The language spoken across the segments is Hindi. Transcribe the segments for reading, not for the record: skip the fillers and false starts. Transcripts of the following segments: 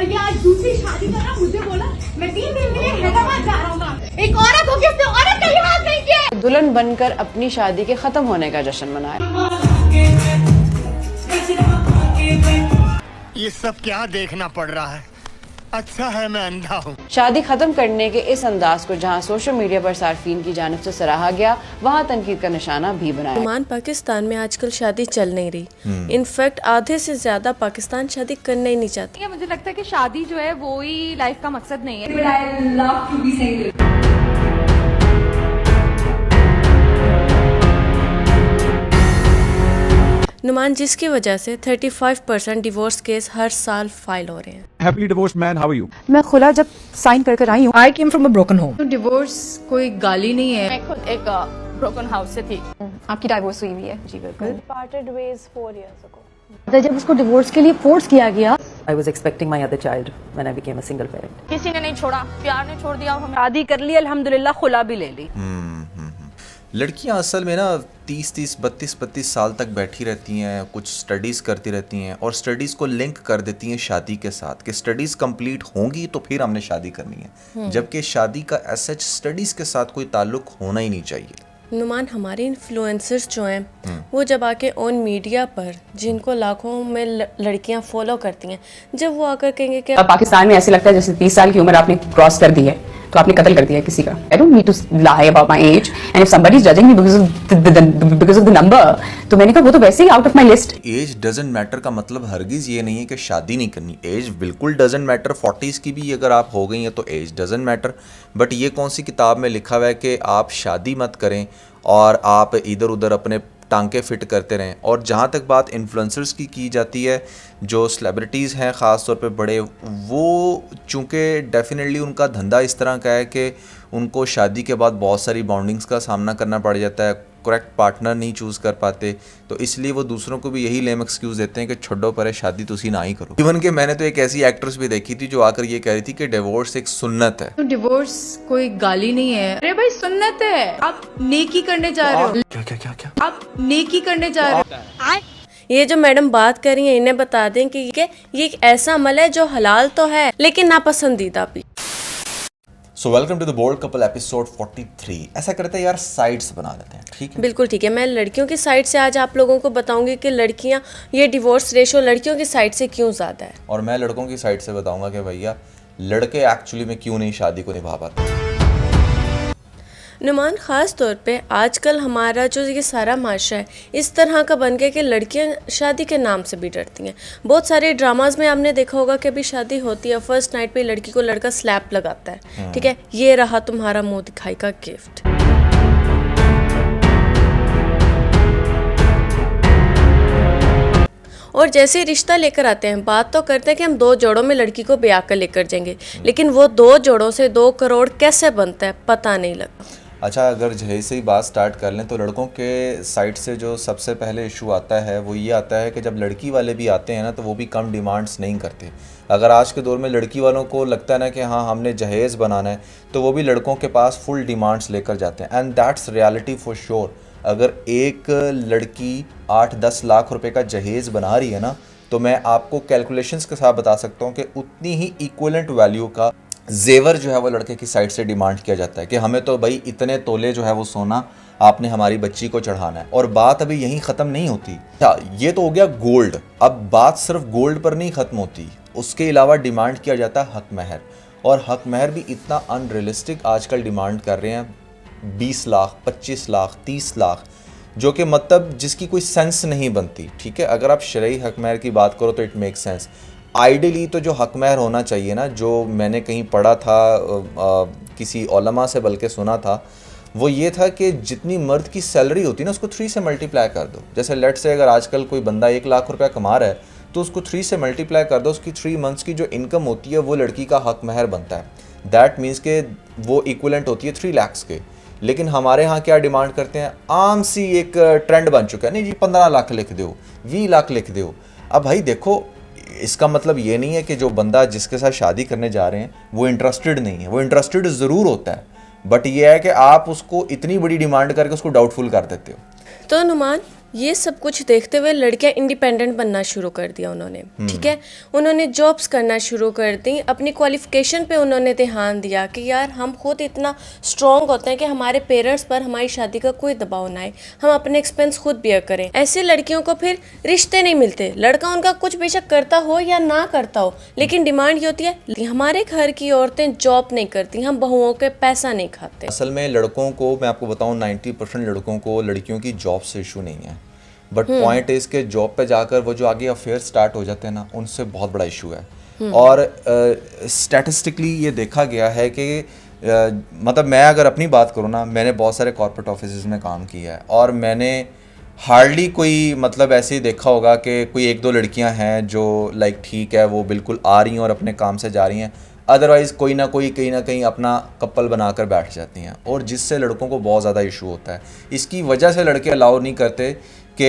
भैया आज दूसरी शादी करना, मुझे बोला मैं 3 दिन के लिए हैदराबाद जा रहा हूँ। एक औरत होगी उसने औरत का लिहाज नहीं किया। दुल्हन बनकर अपनी शादी के खत्म होने का जश्न मनाया। ये सब क्या देखना पड़ रहा है? अच्छा है मैं अंधा हूँ। शादी खत्म करने के इस अंदाज को जहां सोशल मीडिया पर सार्फिन की जानिब से सराहा गया, वहां तनकीद का निशाना भी बनाया। ओमान पाकिस्तान में आजकल शादी चल नहीं रही। इनफैक्ट आधे से ज्यादा पाकिस्तान शादी करना ही नहीं चाहते। मुझे लगता है कि शादी जो है वो ही लाइफ का मकसद नहीं है। नुमान, जिसकी वजह से 35% डिवोर्स केस हर साल फाइल हो रहे हैं। Happily divorced man, how are you? मैं खुला जब साइन कर कर आई हूँ। I came from a broken home. तो डिवोर्स कोई गाली नहीं है। मैं खुद एक ब्रोकन हाउस से थी। आपकी डाइवोर्स हुई हुई है। जी बिल्कुल। Parted ways 4 years ago। तो जब उसको डिवोर्स के लिए फोर्स किया गया, I was expecting my other child when I became a single parent. किसी ने नहीं छोड़ा, प्यार ने छोड़ दिया हमें। शादी कर ली, अल्हम्दुलिल्लाह, खुला भी ले ली। लड़कियां असल में ना 30-30, 32-32 साल तक बैठी रहती हैं, कुछ स्टडीज़ करती रहती हैं और स्टडीज़ को लिंक कर देती हैं शादी के साथ कि स्टडीज़ कंप्लीट होंगी तो फिर हमने शादी करनी है, जबकि शादी का एज स्टडीज़ के साथ कोई ताल्लुक होना ही नहीं चाहिए। नुमान, हमारे इन्फ्लुएंसर्स जो हैं वो जब आके ऑन मीडिया पर जिनको लाखों में लड़कियां फॉलो करती हैं, जब वो आकर कहेंगे कि पाकिस्तान में ऐसे लगता है जैसे 30 साल की उम्र आपने क्रॉस कर दी है तो आपने कत्ल कर दिया है किसी का। I don't need to lie about my age and if somebody is judging me because of the number, तो मैंने कहा वो तो वैसे ही out of my list. As doesn't matter का मतलब हरगिज़ ये नहीं है कि शादी नहीं करनी। एज बिल्कुल डजंट मैटर। 40s की भी अगर आप हो गई हैं तो एज डजंट मैटर। बट ये कौन सी किताब में लिखा हुआ है कि आप शादी मत करें और आप इधर उधर अपने टांके फिट करते रहें। और जहाँ तक बात इन्फ्लुएंसर्स की जाती है, जो सेलिब्रिटीज़ हैं ख़ास तौर पे बड़े, वो चूँकि डेफिनेटली उनका धंधा इस तरह का है कि उनको शादी के बाद बहुत सारी बाउंडिंग्स का सामना करना पड़ जाता है, करेक्ट पार्टनर नहीं चूज़ कर पाते, तो इसलिए वो दूसरों को भी यही लेम एक्सक्यूज़ देते हैं कि छोड़ो परे शादी तुसी ना ही करो। इवन कि मैंने तो एक ऐसी एक्ट्रेस भी देखी थी जो आकर ये कह रही थी कि डिवोर्स एक सुन्नत है। तो डिवोर्स कोई गाली नहीं है। अरे भाई सुन्नत है, आप नेकी करने जा रहे हो। क्या आप नेकी करने जा रहे हो। ये जो मैडम बात कर रही हैं इन्हें बता दें कि ये एक ऐसा अमल है जो हलाल तो है लेकिन नापसंदीदा भी। So welcome to the bold couple episode 43। ऐसा करते हैं यार, साइड्स बना लेते हैं, ठीक है? बिल्कुल ठीक है। मैं लड़कियों की साइड से आज आप लोगों को बताऊंगी कि लड़कियां, ये डिवोर्स रेशो लड़कियों की साइड से क्यों ज़्यादा है, और मैं लड़कों की साइड से बताऊंगा कि भैया लड़के एक्चुअली में क्यों नहीं शादी को निभा पाते। नुमान, ख़ास तौर पे आजकल हमारा जो ये सारा माशरा है इस तरह का बन गया कि लड़कियां शादी के नाम से भी डरती हैं। बहुत सारे ड्रामाज में आपने देखा होगा कि अभी शादी होती है, फर्स्ट नाइट पे लड़की को लड़का स्लैप लगाता है, ठीक है, ये रहा तुम्हारा मुंह दिखाई का गिफ्ट। और जैसे रिश्ता लेकर आते हैं, बात तो करते हैं कि हम 2 जोड़ों में लड़की को ब्याह कर लेकर जाएंगे, लेकिन वो 2 जोड़ों से 2 करोड़ कैसे बनता है पता नहीं लगता। अच्छा, अगर जहेज से ही बात स्टार्ट कर लें तो लड़कों के साइड से जो सबसे पहले इशू आता है वो ये आता है कि जब लड़की वाले भी आते हैं ना तो वो भी कम डिमांड्स नहीं करते। अगर आज के दौर में लड़की वालों को लगता है ना कि हाँ हमने जहेज़ बनाना है, तो वो भी लड़कों के पास फुल डिमांड्स लेकर जाते हैं, and that's reality for sure. अगर एक लड़की 8-10 लाख रुपए का जहेज़ बना रही है ना, तो मैं आपको कैलकुलेशंस के साथ बता सकता हूँ कि उतनी ही इक्वलेंट वैल्यू का जेवर जो है वो लड़के की साइड से डिमांड किया जाता है कि हमें तो भाई इतने तोले जो है वो सोना आपने हमारी बच्ची को चढ़ाना है। और बात अभी यहीं ख़त्म नहीं होती। ये तो हो गया गोल्ड। अब बात सिर्फ गोल्ड पर नहीं ख़त्म होती, उसके अलावा डिमांड किया जाता है हक महर। और हक महर भी इतना अनरियलिस्टिक आजकल डिमांड कर रहे हैं, 20 लाख, 25 लाख, 30 लाख, जो कि मतलब जिसकी कोई सेंस नहीं बनती। ठीक है, अगर आप शरई हक महर की बात करो तो इट मेक सेंस। आइडियली तो जो हक महर होना चाहिए ना, जो मैंने कहीं पढ़ा था, किसी उलमा से बल्कि सुना था, वो ये था कि जितनी मर्द की सैलरी होती है ना उसको 3 से मल्टीप्लाई कर दो। जैसे लेट से अगर आजकल कोई बंदा 1 लाख रुपया कमा रहा है तो उसको 3 से मल्टीप्लाई कर दो, उसकी 3 मंथ्स की जो इनकम होती है वो लड़की का हक महर बनता है। दैट मीन्स के वो इक्वलेंट होती है 3 लाख के। लेकिन हमारे यहाँ क्या डिमांड करते हैं, आम सी एक ट्रेंड बन चुका है, नहीं जी 15 लाख लिख दो, 20 लाख लिख दो। अब भाई देखो, इसका मतलब ये नहीं है कि जो बंदा जिसके साथ शादी करने जा रहे हैं वो इंटरेस्टेड नहीं है, वो इंटरेस्टेड ज़रूर होता है, बट ये है कि आप उसको इतनी बड़ी डिमांड करके उसको डाउटफुल कर देते हो। तो नुमान, ये सब कुछ देखते हुए लड़कियां इंडिपेंडेंट बनना शुरू कर दिया उन्होंने, ठीक है। उन्होंने जॉब्स करना शुरू कर दी, अपनी क्वालिफिकेशन पे उन्होंने ध्यान दिया कि यार हम खुद इतना स्ट्रॉन्ग होते हैं कि हमारे पेरेंट्स पर हमारी शादी का कोई दबाव ना आए, हम अपने एक्सपेंस खुद बियर करें। ऐसे लड़कियों को फिर रिश्ते नहीं मिलते, लड़का उनका कुछ बेशक करता हो या ना करता हो, लेकिन डिमांड ये होती है हमारे घर की औरतें जॉब नहीं करती, हम बहुओं के पैसा नहीं खाते। असल में लड़कों को मैं आपको बताऊं 90% लड़कों को लड़कियों की जॉब से इशू नहीं है, बट पॉइंट इज के जॉब पे जाकर वो जो आगे अफेयर स्टार्ट हो जाते हैं ना, उनसे बहुत बड़ा इशू है। और स्टैटिस्टिकली ये देखा गया है कि मतलब मैं अगर अपनी बात करूँ ना, मैंने बहुत सारे कॉर्पोरेट ऑफिस में काम किया है और मैंने हार्डली कोई मतलब ऐसे ही देखा होगा कि कोई 1-2 लड़कियां हैं जो लाइक ठीक है वो बिल्कुल आ रही हैं और अपने काम से जा रही हैं, अदरवाइज़ कोई ना कोई कहीं ना कहीं अपना कपल बनाकर बैठ जाती हैं, और जिससे लड़कों को बहुत ज़्यादा इशू होता है। इसकी वजह से लड़के अलाउ नहीं करते कि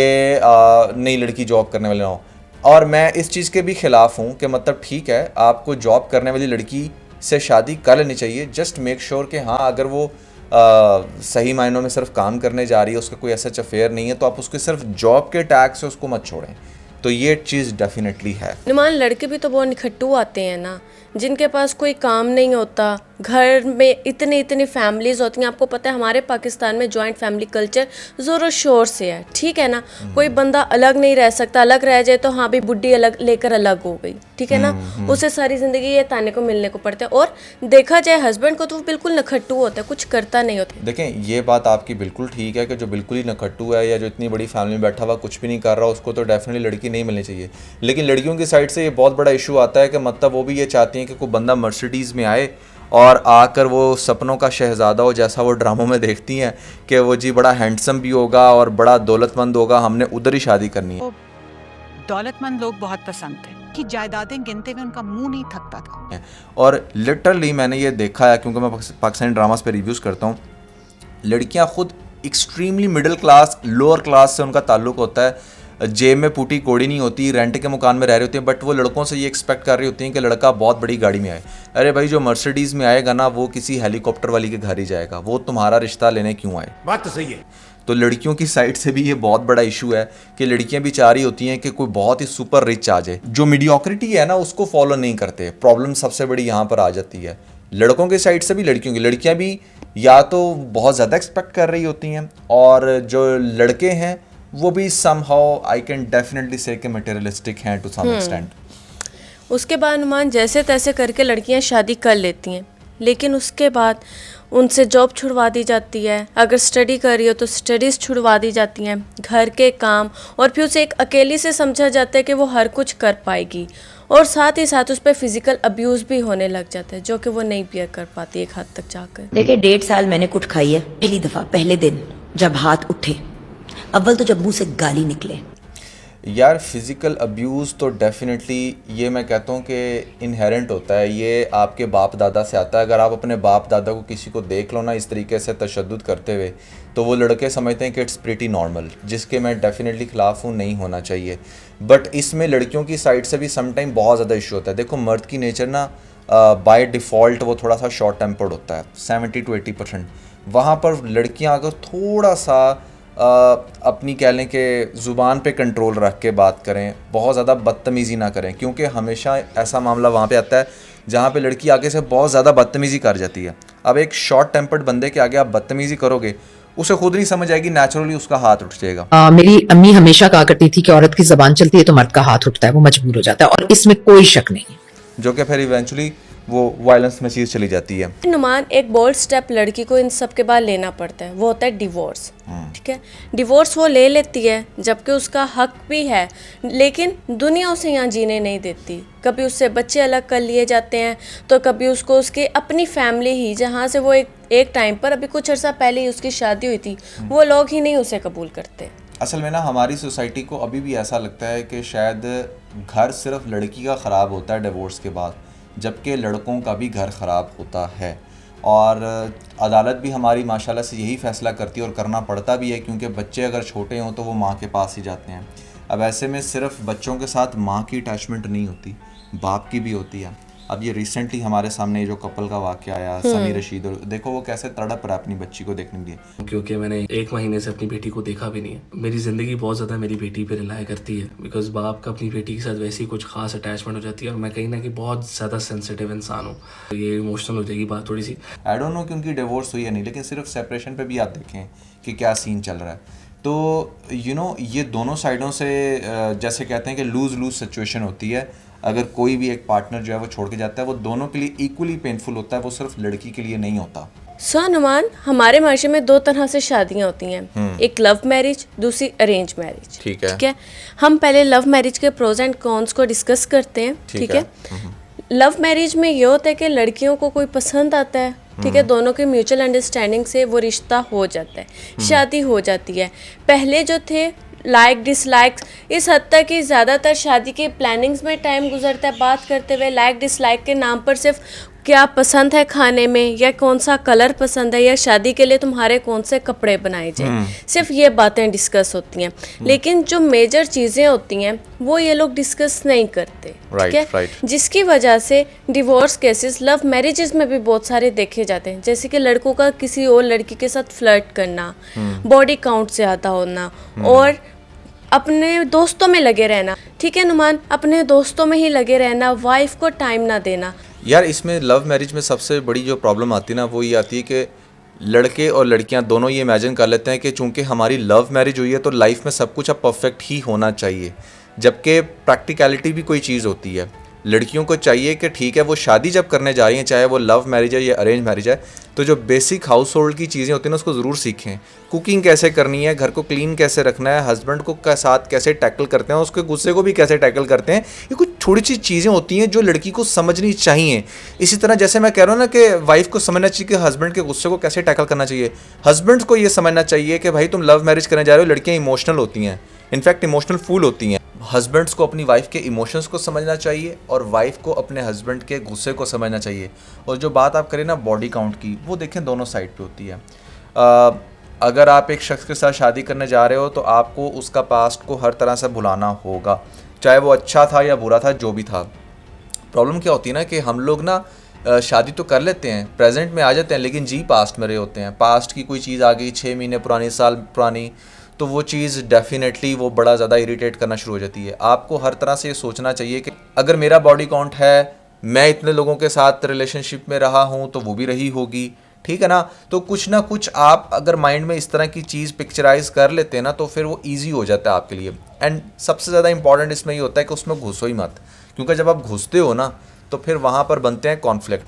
नई लड़की जॉब करने वाले ना हो। और मैं इस चीज़ के भी ख़िलाफ़ हूँ कि मतलब ठीक है आपको जॉब करने वाली लड़की से शादी कर लेनी चाहिए, जस्ट मेक श्योर कि हाँ अगर वो सही मायनों में सिर्फ काम करने जा रही है, उसका कोई ऐसा अफेयर नहीं है, तो आप उसके सिर्फ जॉब के टैग से उसको मत छोड़ें। तो ये चीज़ डेफिनेटली है। नुमान लड़के भी तो बहुत निखट्टू आते हैं ना, जिनके पास कोई काम नहीं होता, घर में इतनी फैमिलीज होती हैं। आपको पता है हमारे पाकिस्तान में जॉइंट फैमिली कल्चर ज़ोरों शोर से है, ठीक है ना। कोई बंदा अलग नहीं रह सकता, अलग रह जाए तो हाँ भी बुढ़ी अलग लेकर अलग हो गई, ठीक है ना। उसे सारी ज़िंदगी ये ताने को मिलने को पड़ता है। और देखा जाए हस्बैंड को तो वो बिल्कुल नखट्टू होता है, कुछ करता नहीं होता। देखें ये बात आपकी बिल्कुल ठीक है कि जो बिल्कुल ही नखट्टू है या जो इतनी बड़ी फैमिली में बैठा हुआ कुछ भी नहीं कर रहा, उसको तो डेफिनेटली लड़की नहीं मिलनी चाहिए। लेकिन लड़कियों की साइड से ये बहुत बड़ा इशू आता है कि मतलब वो भी ये चाहती हैं कि कोई बंदा मर्सिडीज़ में आए और आकर वो सपनों का शहज़ादा हो, जैसा वो ड्रामों में देखती हैं कि वो जी बड़ा हैंडसम भी होगा और बड़ा दौलतमंद होगा, हमने उधर ही शादी करनी है। दौलतमंद लोग बहुत पसंद थे कि जायदादें गिनते हुए उनका मुंह नहीं थकता था। और लिटरली मैंने ये देखा है, क्योंकि मैं पाकिस्तानी ड्रामास पे रिव्यूज़ करता हूँ, लड़कियाँ खुद extremely middle class lower class से उनका ताल्लुक़ होता है, जेब में पूटी कोड़ी नहीं होती, रेंट के मकान में रह रही होती हैं, बट वो लड़कों से ये एक्सपेक्ट कर रही होती हैं कि लड़का बहुत बड़ी गाड़ी में आए। अरे भाई जो मर्सिडीज़ में आएगा ना वो किसी हेलीकॉप्टर वाली के घर ही जाएगा, वो तुम्हारा रिश्ता लेने क्यों आए? बात तो सही है। तो लड़कियों की साइड से भी ये बहुत बड़ा इशू है कि लड़कियां भी चाह रही होती हैं कि कोई बहुत ही सुपर रिच आ जाए, जो मीडियोक्रिटी है ना उसको फॉलो नहीं करते। प्रॉब्लम सबसे बड़ी यहाँ पर आ जाती है लड़कों के साइड से भी, लड़कियों की। लड़कियां भी या तो बहुत ज़्यादा एक्सपेक्ट कर रही होती हैं, और जो लड़के हैं वो भी समहाउ आई कैन डेफिनेटली से कि मटेरियलिस्टिक हैं टू सम एक्सटेंट। उसके बाद अनुमान जैसे तैसे करके लड़कियां शादी कर लेती हैं, लेकिन उसके बाद उनसे जॉब छुड़वा दी जाती है। अगर स्टडी कर रही हो तो स्टडीज़ छुड़वा दी जाती हैं, घर के काम, और फिर उसे एक अकेली से समझा जाता है कि वो हर कुछ कर पाएगी, और साथ ही साथ उस पर फिजिकल अब्यूज़ भी होने लग जाता है, जो कि वो नहीं बियर कर पाती एक हद तक जाकर। देखिए 1.5 साल मैंने कुट खाई है, पहली दफ़ा पहले दिन जब हाथ उठे, अव्वल तो जब मुंह से गाली निकले। यार फिज़िकल अब्यूज़ तो डेफिनेटली ये मैं कहता हूँ कि इनहेरेंट होता है, ये आपके बाप दादा से आता है। अगर आप अपने बाप दादा को किसी को देख लो ना इस तरीके से तशद्दुद करते हुए, तो वो लड़के समझते हैं कि इट्स प्रीटी नॉर्मल, जिसके मैं डेफिनेटली ख़िलाफ़ हूँ, नहीं होना चाहिए। बट इसमें लड़कियों की साइड से भी समटाइम बहुत ज़्यादा इशू होता है। देखो मर्द की नेचर ना बाय डिफ़ॉल्ट वो थोड़ा सा शॉर्ट टेम्पर्ड होता है 70 to 80%। वहाँ पर लड़कियाँ अगर थोड़ा सा अपनी कह लें कि ज़ुबान पे कंट्रोल रख के बात करें, बहुत ज़्यादा बदतमीज़ी ना करें, क्योंकि हमेशा ऐसा मामला वहाँ पे आता है जहाँ पे लड़की आगे से बहुत ज़्यादा बदतमीज़ी कर जाती है। अब एक शॉर्ट टेम्पर्ड बंदे के आगे आप बदतमीज़ी करोगे, उसे खुद नहीं समझ आएगी, नेचुरली उसका हाथ उठ जाएगा। मेरी अम्मी हमेशा कहा करती थी कि औरत की ज़बान चलती है तो मर्द का हाथ उठता है, वो मजबूर हो जाता है, और इसमें कोई शक नहीं है, जो कि फिर इवेंचुअली वो वायलेंस में चीज़ चली जाती है। नुमान एक बोल्ड स्टेप लड़की को इन सब के बाद लेना पड़ता है, वो होता है डिवोर्स, ठीक है। डिवोर्स वो ले लेती है जबकि उसका हक भी है, लेकिन दुनिया उसे यहाँ जीने नहीं देती। कभी उससे बच्चे अलग कर लिए जाते हैं, तो कभी उसको उसकी अपनी फैमिली ही, जहाँ से वो एक टाइम पर अभी कुछ अर्सा पहले ही उसकी शादी हुई थी, वो लोग ही नहीं उसे कबूल करते। असल में ना हमारी सोसाइटी को अभी भी ऐसा लगता है कि शायद घर सिर्फ लड़की का ख़राब होता है डिवोर्स के बाद, जबकि लड़कों का भी घर ख़राब होता है। और अदालत भी हमारी माशाल्लाह से यही फ़ैसला करती है, और करना पड़ता भी है, क्योंकि बच्चे अगर छोटे हों तो वो माँ के पास ही जाते हैं। अब ऐसे में सिर्फ बच्चों के साथ माँ की अटैचमेंट नहीं होती, बाप की भी होती है। अब ये रिसेंटली हमारे सामने जो कपल का वाक़या आया, सनी रशीद, और देखो वो कैसे तड़प रहा है अपनी बच्ची को देखने के लिए। क्योंकि मैंने 1 महीने से अपनी बेटी को देखा भी नहीं है। मेरी ज़िंदगी बहुत ज़्यादा मेरी बेटी पे रिलाय करती है, बिकॉज बाप का अपनी बेटी के साथ वैसे ही कुछ खास अटैचमेंट हो जाती है, और मैं कहीं ना कहीं बहुत ज़्यादा सेंसिटिव इंसान हूँ। तो ये इमोशनल हो जाएगी बात थोड़ी सी। आई डोंट नो कि उनकी डिवोर्स हुई है नहीं, लेकिन सिर्फ सेपरेशन पे भी आप देखें कि क्या सीन चल रहा है। तो ये दोनों साइडों से जैसे कहते हैं कि लूज़ सिचुएशन होती है। अगर कोई भी एक पार्टनर जो है वो छोड़ के जाता है, वो दोनों के लिए इक्वली पेनफुल होता है, वो सिर्फ लड़की के लिए नहीं होता। अनुमान, हमारे माशरे में 2 तरह से शादियां होती हैं, एक लव मैरिज, दूसरी अरेंज मैरिज। ठीक है। ठीक है, हम पहले लव मैरिज के प्रोज एंड कॉन्स को डिस्कस करते हैं। ठीक है। लव मैरिज में ये होता है कि लड़कियों को कोई पसंद आता है, ठीक है, दोनों के म्यूचुअल अंडरस्टैंडिंग से वो रिश्ता हो जाता है, शादी हो जाती है। पहले जो थे लाइक डिसलाइक्स, इस हद तक कि ज़्यादातर शादी के प्लानिंग्स में टाइम गुजरता है बात करते हुए लाइक डिसलाइक के नाम पर, सिर्फ क्या पसंद है खाने में, या कौन सा कलर पसंद है, या शादी के लिए तुम्हारे कौन से कपड़े बनाए जाएं, सिर्फ ये बातें डिस्कस होती हैं। लेकिन जो मेजर चीज़ें होती हैं वो ये लोग डिस्कस नहीं करते। ठीक है, जिसकी वजह से डिवोर्स केसेस लव मैरिजेस में भी बहुत सारे देखे जाते हैं, जैसे कि लड़कों का किसी और लड़की के साथ फ्लर्ट करना, बॉडी काउंट ज़्यादा होना, और अपने दोस्तों में लगे रहना। ठीक है नुमान, अपने दोस्तों में ही लगे रहना, वाइफ को टाइम ना देना। यार इसमें लव मैरिज में सबसे बड़ी जो प्रॉब्लम आती है ना, वो ये आती है कि लड़के और लड़कियां दोनों ये इमेजिन कर लेते हैं कि चूंकि हमारी लव मैरिज हुई है तो लाइफ में सब कुछ अब परफेक्ट ही होना चाहिए, जबकि प्रैक्टिकलिटी भी कोई चीज़ होती है। लड़कियों को चाहिए कि ठीक है, वो शादी जब करने जा रही हैं, चाहे वो लव मैरिज है या अरेंज मैरिज है, तो जो बेसिक हाउस होल्ड की चीज़ें होती हैं ना उसको ज़रूर सीखें। कुकिंग कैसे करनी है, घर को क्लीन कैसे रखना है, हस्बैंड को के साथ कैसे टैकल करते हैं, उसके गुस्से को भी कैसे टैकल करते हैं, ये कुछ थोड़ी सी चीज़ें होती हैं जो लड़की को समझनी चाहिए। इसी तरह जैसे मैं कह रहा हूँ ना कि वाइफ को समझना चाहिए कि हस्बैंड के गुस्से को कैसे टैकल करना चाहिए, हस्बैंड को ये समझना चाहिए कि भाई तुम लव मैरिज करने जा रहे हो, लड़कियाँ इमोशनल होती हैं, इनफैक्ट इमोशनल फूल होती हैं। हस्बैंड्स को अपनी वाइफ के इमोशंस को समझना चाहिए और वाइफ को अपने हस्बैंड के गुस्से को समझना चाहिए। और जो बात आप करें ना बॉडी काउंट की, वो देखें दोनों साइड पे होती है। अगर आप एक शख्स के साथ शादी करने जा रहे हो तो आपको उसका पास्ट को हर तरह से भुलाना होगा, चाहे वो अच्छा था या बुरा था, जो भी था। प्रॉब्लम क्या होती है ना कि हम लोग ना शादी तो कर लेते हैं, प्रेजेंट में आ जाते हैं, लेकिन जी पास्ट में रहे होते हैं। पास्ट की कोई चीज़ आ गई 6 महीने पुरानी, साल पुरानी, तो वो चीज़ डेफिनेटली वो बड़ा ज़्यादा इरिटेट करना शुरू हो जाती है। आपको हर तरह से ये सोचना चाहिए कि अगर मेरा बॉडी काउंट है, मैं इतने लोगों के साथ रिलेशनशिप में रहा हूँ तो वो भी रही होगी, ठीक है ना। तो कुछ ना कुछ आप अगर माइंड में इस तरह की चीज़ पिक्चराइज कर लेते हैं ना, तो फिर वो ईजी हो जाता है आपके लिए। एंड सबसे ज़्यादा इंपॉर्टेंट इसमें ये होता है कि उसमें घुसो ही मत, क्योंकि जब आप घुसते हो ना तो फिर वहाँ पर बनते हैं कॉन्फ्लिक्ट।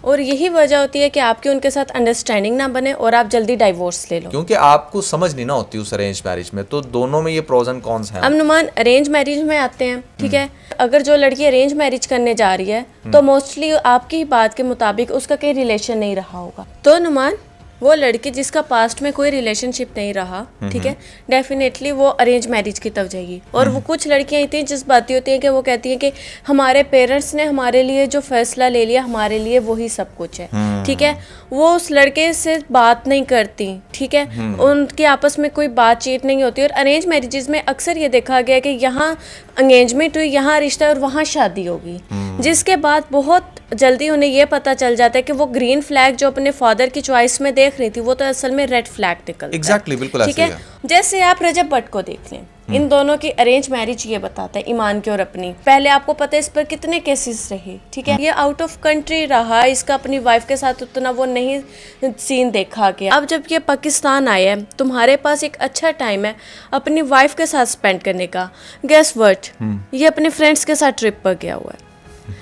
और यही वजह होती है कि आपकी उनके साथ अंडरस्टैंडिंग ना बने और आप जल्दी डाइवोर्स ले लो, क्योंकि आपको समझ नहीं ना होती उस अरेंज मैरिज में। तो दोनों में ये प्रोज एंड कॉन्स हैं। अब नुमान अरेंज मैरिज में आते हैं। ठीक है, अगर जो लड़की अरेंज मैरिज करने जा रही है तो मोस्टली आपकी ही बात के मुताबिक उसका कोई रिलेशन नहीं रहा होगा। तो नुमान वो लड़की जिसका पास्ट में कोई रिलेशनशिप नहीं रहा, ठीक है, डेफिनेटली वो अरेंज मैरिज की तरफ जाएगी। और वो कुछ लड़कियां इतनी जज्बाती होती हैं कि वो कहती हैं कि हमारे पेरेंट्स ने हमारे लिए जो फैसला ले लिया, हमारे लिए वही सब कुछ है। ठीक है, वो उस लड़के से बात नहीं करती, ठीक है, उनकी आपस में कोई बातचीत नहीं होती। और अरेंज मैरिजेस में अक्सर ये देखा गया कि यहाँ एंगेजमेंट हुई, यहाँ रिश्ता और वहाँ शादी होगी, जिसके बाद बहुत जल्दी उन्हें ये पता चल जाता है कि वो ग्रीन फ्लैग जो अपने फादर की चॉइस में देख रही थी वो तो असल में रेड फ्लैग निकलता Exactly, बिल्कुल ठीक है। जैसे आप रजब भट्ट को देख लें, इन दोनों की अरेंज मैरिज ये बताता है, ईमान की और अपनी। पहले आपको पता है इस पर कितने केसेस रहे, ठीक है, ये आउट ऑफ कंट्री रहा, इसका अपनी वाइफ के साथ उतना वो नहीं सीन देखा गया। अब जब ये पाकिस्तान आया है, तुम्हारे पास एक अच्छा टाइम है अपनी वाइफ के साथ स्पेंड करने का। गेस व्हाट, ये अपने फ्रेंड्स के साथ ट्रिप पर गया हुआ है।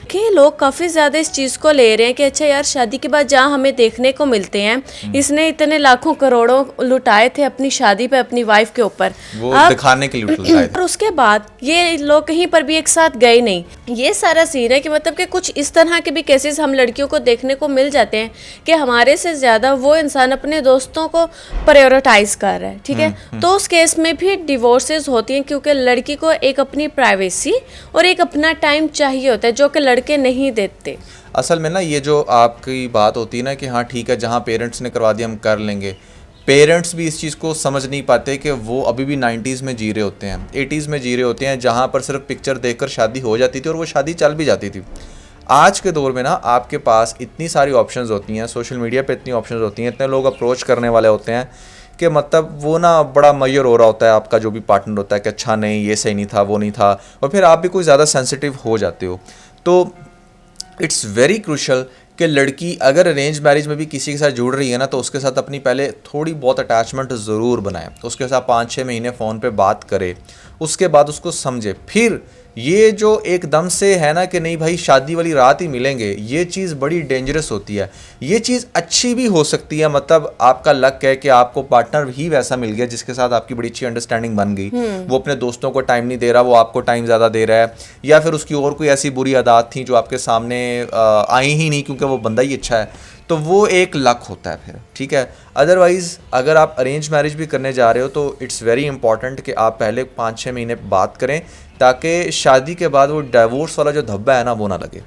कि लोग काफ़ी ज़्यादा इस चीज़ को ले रहे हैं कि अच्छा यार शादी के बाद जहाँ हमें देखने को मिलते हैं, इसने इतने लाखों करोड़ों लुटाए थे अपनी शादी पे अपनी वाइफ के ऊपर, वो दिखाने के लिए लुटाए थे। और उसके बाद ये लोग कहीं पर भी एक साथ गए नहीं। ये सारा सीन है कि मतलब कि कुछ इस तरह के भी केसेस हम लड़कियों को देखने को मिल जाते हैं कि हमारे से ज़्यादा वो इंसान अपने दोस्तों को प्रायोरिटाइज कर रहा है, ठीक है। तो उस केस में भी डिवोर्सेस होती हैं, क्योंकि लड़की को एक अपनी प्राइवेसी और एक अपना टाइम चाहिए होता है जो कि लड़के नहीं देते। असल में ना ये जो आपकी बात होती है ना कि हाँ ठीक है, जहाँ पेरेंट्स ने करवा दिया हम कर लेंगे, पेरेंट्स भी इस चीज़ को समझ नहीं पाते कि वो अभी भी 90s में जी रहे होते हैं, 80s में जी रहे होते हैं, जहाँ पर सिर्फ पिक्चर देखकर शादी हो जाती थी और वो शादी चल भी जाती थी। आज के दौर में ना आपके पास इतनी सारी ऑप्शंस होती हैं, सोशल मीडिया पे इतनी ऑप्शंस होती हैं, इतने लोग अप्रोच करने वाले होते हैं कि मतलब वो ना बड़ा मैयर हो रहा होता है आपका जो भी पार्टनर होता है कि अच्छा नहीं ये सही नहीं था, वो नहीं था, और फिर आप भी कोई ज़्यादा सेंसिटिव हो जाते हो। तो इट्स वेरी क्रूशल कि लड़की अगर अरेंज मैरिज में भी किसी के साथ जुड़ रही है ना, तो उसके साथ अपनी पहले थोड़ी बहुत अटैचमेंट ज़रूर बनाए, उसके साथ 5-6 महीने फ़ोन पे बात करे, उसके बाद उसको समझे। फिर ये जो एकदम से है ना कि नहीं भाई शादी वाली रात ही मिलेंगे, ये चीज़ बड़ी डेंजरस होती है। ये चीज़ अच्छी भी हो सकती है, मतलब आपका लक है कि आपको पार्टनर ही वैसा मिल गया जिसके साथ आपकी बड़ी अच्छी अंडरस्टैंडिंग बन गई। वो अपने दोस्तों को टाइम नहीं दे रहा, वो आपको टाइम ज़्यादा दे रहा है, या फिर उसकी और कोई ऐसी बुरी आदत थी जो आपके सामने आई ही नहीं क्योंकि वो बंदा ही अच्छा है, तो वो एक लक होता है फिर, ठीक है। अदरवाइज़ अगर आप अरेंज मैरिज भी करने जा रहे हो तो इट्स वेरी इंपॉर्टेंट कि आप पहले 5-6 महीने बात करें, ताकि शादी के बाद वो डाइवोर्स वाला जो धब्बा है ना वो ना लगे।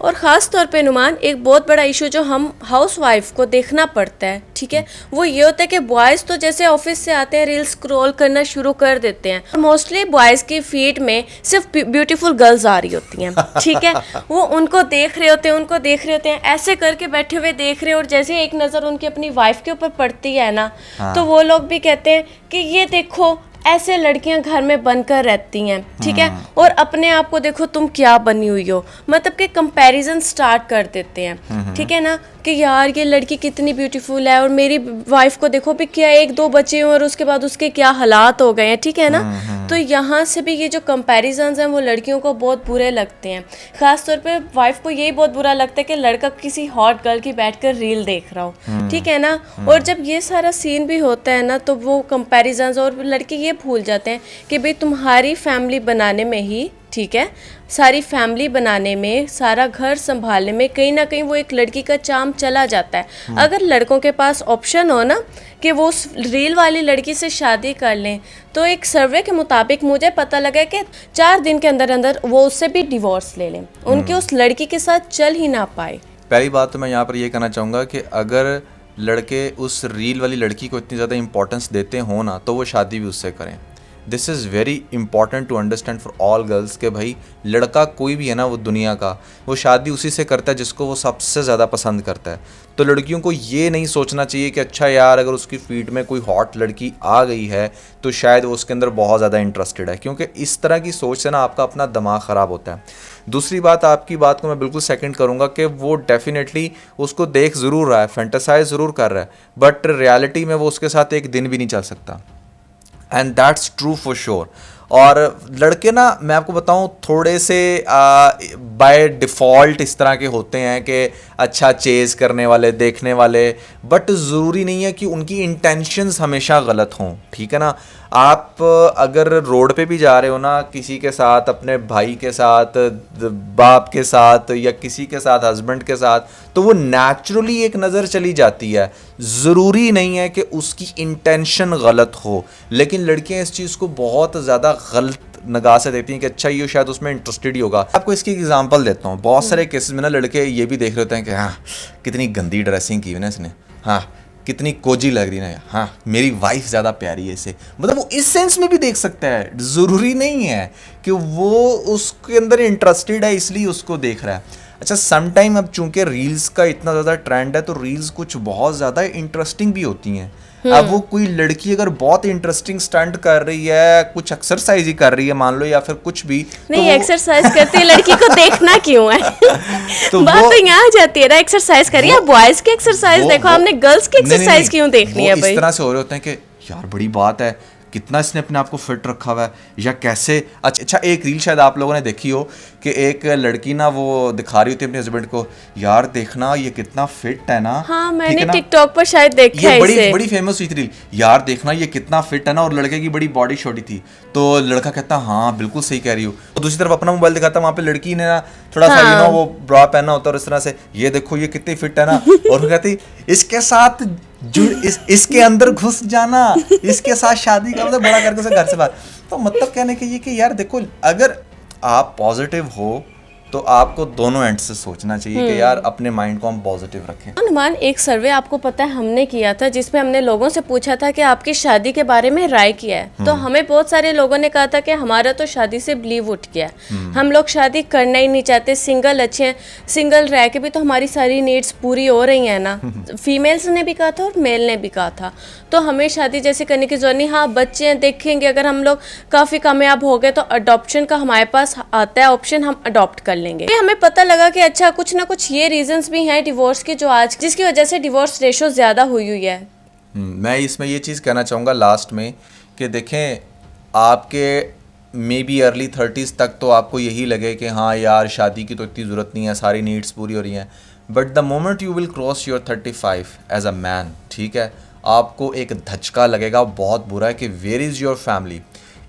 और ख़ास तौर पे नुमान, एक बहुत बड़ा इशू जो हम हाउस वाइफ को देखना पड़ता है, ठीक है, वो ये होता है कि बॉयज़ तो जैसे ऑफिस से आते हैं रील्स स्क्रॉल करना शुरू कर देते हैं। मोस्टली बॉयज़ की फीड में सिर्फ ब्यूटीफुल गर्ल्स आ रही होती हैं, ठीक है, वो उनको देख रहे होते हैं, ऐसे करके बैठे हुए देख रहे हैं, और जैसे एक नज़र उनकी अपनी वाइफ के ऊपर पड़ती है ना, तो वो लोग भी कहते हैं कि ये देखो ऐसे लड़कियां घर में बनकर रहती हैं, ठीक है, और अपने आप को देखो तुम क्या बनी हुई हो, मतलब कि कंपैरिजन स्टार्ट कर देते हैं, ठीक है ना, कि यार ये लड़की कितनी ब्यूटीफुल है और मेरी वाइफ को देखो भी क्या 1-2 बच्चे हैं और उसके बाद उसके क्या हालात हो गए हैं, ठीक है ना। तो यहाँ से भी ये जो कंपैरिजन्स हैं वो लड़कियों को बहुत बुरे लगते हैं। ख़ास तौर पे वाइफ को यही बहुत बुरा लगता है कि लड़का किसी हॉट गर्ल की बैठकर रील देख रहा हो, ठीक है ना। और जब ये सारा सीन भी होता है ना, तो वो कंपैरिजन्स, और लड़के ये भूल जाते हैं कि भाई तुम्हारी फैमिली बनाने में ही, ठीक है, सारी फैमिली बनाने में, सारा घर संभालने में कहीं ना कहीं वो एक लड़की का चार्म चला जाता है। अगर लड़कों के पास ऑप्शन हो ना कि वो उस रील वाली लड़की से शादी कर लें, तो एक सर्वे के मुताबिक मुझे पता लगा कि 4 दिन के अंदर अंदर वो उससे भी डिवोर्स ले लें, उनके उस लड़की के साथ चल ही ना पाए। पहली बात तो मैं यहाँ पर ये कहना चाहूँगा कि अगर लड़के उस रील वाली लड़की को इतनी ज़्यादा इंपॉर्टेंस देते हो ना, तो वो शादी भी उससे करें। This is very important to understand for all girls कि भाई लड़का कोई भी है ना वो दुनिया का, वो शादी उसी से करता है जिसको वो सबसे ज़्यादा पसंद करता है। तो लड़कियों को ये नहीं सोचना चाहिए कि अच्छा यार अगर उसकी फीड में कोई हॉट लड़की आ गई है तो शायद वो उसके अंदर बहुत ज़्यादा इंटरेस्टेड है, क्योंकि इस तरह की सोच से ना आपका अपना दिमाग ख़राब होता है। दूसरी बात, आपकी बात को मैं बिल्कुल सेकंड करूँगा कि वो डेफिनेटली उसको देख ज़रूर रहा है, फैंटेसाइज ज़रूर कर रहा है, बट रियलिटी में वो उसके साथ एक दिन भी नहीं चल सकता, and that's true for sure. और लड़के ना मैं आपको बताऊं थोड़े से बाय डिफ़ॉल्ट इस तरह के होते हैं कि अच्छा चेज़ करने वाले, देखने वाले, बट ज़रूरी नहीं है कि उनकी इंटेंशंस हमेशा गलत हों, ठीक है ना। आप अगर रोड पे भी जा रहे हो ना किसी के साथ, अपने भाई के साथ, बाप के साथ, या किसी के साथ, हस्बैंड के साथ, तो वो नेचुरली एक नज़र चली जाती है। ज़रूरी नहीं है कि उसकी इंटेंशन गलत हो, लेकिन लड़कियां इस चीज़ को बहुत ज़्यादा गलत निगाह से देखती हैं कि अच्छा ये शायद उसमें इंटरेस्टेड ही होगा। आपको इसकी एग्जांपल देता हूँ। बहुत सारे केसेस में ना लड़के ये भी देख रहे होते हैं कि हाँ कितनी गंदी ड्रेसिंग की है ना इसने, हाँ कितनी कोजी लग रही है, हाँ मेरी वाइफ ज़्यादा प्यारी है इसे, मतलब वो इस सेंस में भी देख सकता है। ज़रूरी नहीं है कि वो उसके अंदर इंटरेस्टेड है इसलिए उसको देख रहा है। अच्छा समटाइम अब चूंकि रील्स का इतना ज़्यादा ट्रेंड है तो रील्स कुछ बहुत ज़्यादा इंटरेस्टिंग भी होती हैं। अब वो कोई लड़की अगर बहुत इंटरेस्टिंग स्टंट कर रही है, कुछ एक्सरसाइज ही कर रही है मान लो, या फिर कुछ भी नहीं, एक्सरसाइज करती है लड़की को देखना क्यों है तो बात तो यहाँ आ जाती है ना, एक्सरसाइज करिए, बॉयज की एक्सरसाइज देखो, हमने गर्ल्स की एक्सरसाइज क्यों देखनी है भाई। इस तरह से हो रहे होते हैं कि यार बड़ी बात है, कितना इसने अपने आप को फिट रखा हुआ है, या कैसे। अच्छा एक रील शायद आप लोगों ने देखी हो कि एक लड़की ना वो दिखा रही होती है अपने हस्बैंड को, यार देखना ये कितना फिट है ना। हाँ मैंने टिकटॉक पर शायद देखा है इसे, बड़ी फेमस हुई थी रील, यार देखना ये कितना फिट है ना, और लड़के की बड़ी बॉडी छोटी थी, तो लड़का कहता हाँ बिल्कुल सही कह रही हो, तो दूसरी तरफ अपना मोबाइल दिखाता, वहाँ पे लड़की ने ना थोड़ा सा वो ब्रा पहना होता है और इस तरह से ये देखो ये कितनी फिट है ना, और वो कहती इसके साथ इसके अंदर घुस जाना, इसके साथ शादी का मतलब बड़ा करके उसे घर से बाहर। तो मतलब कहने के ये कि यार देखो अगर आप पॉजिटिव हो तो आपको दोनों एंड से सोचना चाहिए कि यार अपने माइंड को हम पॉजिटिव रखें। अनुमान एक सर्वे आपको पता है हमने किया था जिसमें हमने लोगों से पूछा था कि आपकी शादी के बारे में राय क्या है। तो हमें बहुत सारे लोगों ने कहा था कि हमारा तो शादी से बिलीव उठ गया, हम लोग शादी करना ही नहीं चाहते, सिंगल अच्छे हैं, सिंगल रह के भी तो हमारी सारी नीड्स पूरी हो रही हैं ना। फीमेल्स ने भी कहा था और मेल ने भी कहा था। तो हमें शादी जैसे करने की जरूरत नहीं। हाँ, बच्चे हैं, देखेंगे अगर हम लोग काफ़ी कामयाब हो गए तो अडॉप्शन का हमारे पास आता है ऑप्शन, हम अडॉप्ट कर लेंगे। हमें पता लगा कि अच्छा कुछ ना कुछ ये रीजंस भी हैं डिवोर्स के जो आज जिसकी वजह से डिवोर्स रेशो ज़्यादा हुई है। मैं इसमें ये चीज़ कहना चाहूँगा लास्ट में कि देखें, आपके मे बी अर्ली 30s तक तो आपको यही लगे कि हाँ यार शादी की तो इतनी ज़रूरत नहीं है, सारी नीड्स पूरी हो रही हैं, but the moment you will cross your 35 as a man, ठीक है, आपको एक धचका लगेगा बहुत बुरा है कि वेयर इज़ योर फैमिली।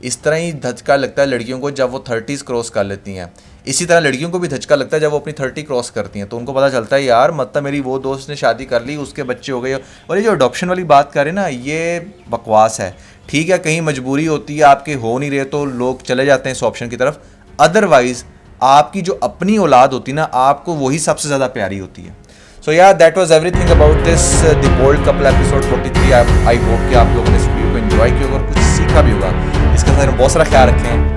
इस तरह ही धचका लगता है लड़कियों को जब वो 30s क्रॉस कर लेती हैं। इसी तरह लड़कियों को भी धचका लगता है जब वो अपनी 30 क्रॉस करती हैं, तो उनको पता चलता है यार मतलब मेरी वो दोस्त ने शादी कर ली, उसके बच्चे हो गए। और ये जो अडॉप्शन वाली बात करें ना, ये बकवास है। ठीक है, कहीं मजबूरी होती है, आपके हो नहीं रहे तो लोग चले जाते हैं इस ऑप्शन की तरफ, अदरवाइज़ आपकी जो अपनी औलाद होती है ना, आपको वही सबसे ज़्यादा प्यारी होती है। सो यार that was everything about this the bold couple episode 43। I hope कि आप लोगों ने इस वीडियो को एंजॉय किया होगा और कुछ सीखा भी होगा। इसका बहुत सारा ख्याल रखें।